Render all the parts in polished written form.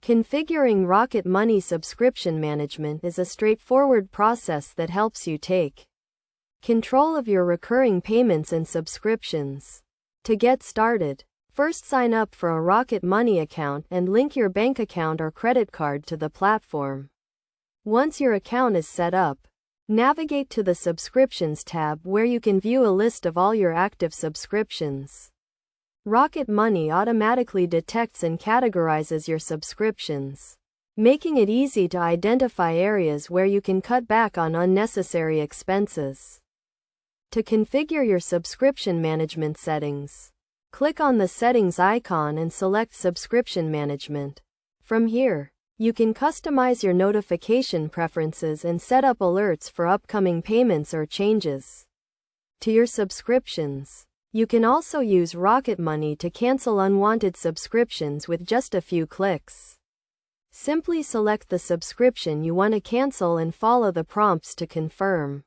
Configuring Rocket Money subscription management is a straightforward process that helps you take control of your recurring payments and subscriptions. To get started, first sign up for a Rocket Money account and link your bank account or credit card to the platform. Once your account is set up, navigate to the Subscriptions tab where you can view a list of all your active subscriptions. Rocket Money automatically detects and categorizes your subscriptions, making it easy to identify areas where you can cut back on unnecessary expenses. To configure your subscription management settings, click on the Settings icon and select Subscription Management. From here, you can customize your notification preferences and set up alerts for upcoming payments or changes to your subscriptions. You can also use Rocket Money to cancel unwanted subscriptions with just a few clicks. Simply select the subscription you want to cancel and follow the prompts to confirm.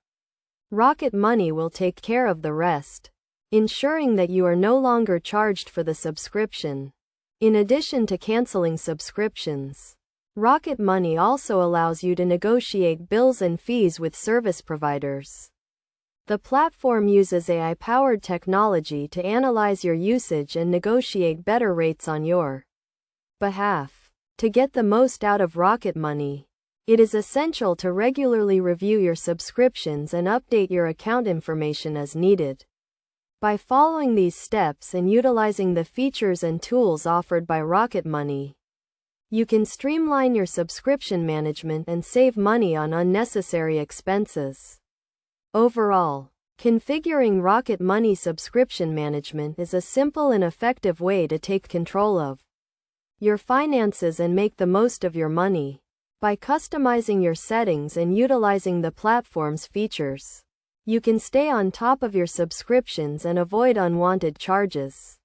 Rocket Money will take care of the rest, ensuring that you are no longer charged for the subscription. In addition to canceling subscriptions, Rocket Money also allows you to negotiate bills and fees with service providers. The platform uses AI-powered technology to analyze your usage and negotiate better rates on your behalf. To get the most out of Rocket Money, it is essential to regularly review your subscriptions and update your account information as needed. By following these steps and utilizing the features and tools offered by Rocket Money, you can streamline your subscription management and save money on unnecessary expenses. Overall, configuring Rocket Money subscription management is a simple and effective way to take control of your finances and make the most of your money. By customizing your settings and utilizing the platform's features, you can stay on top of your subscriptions and avoid unwanted charges.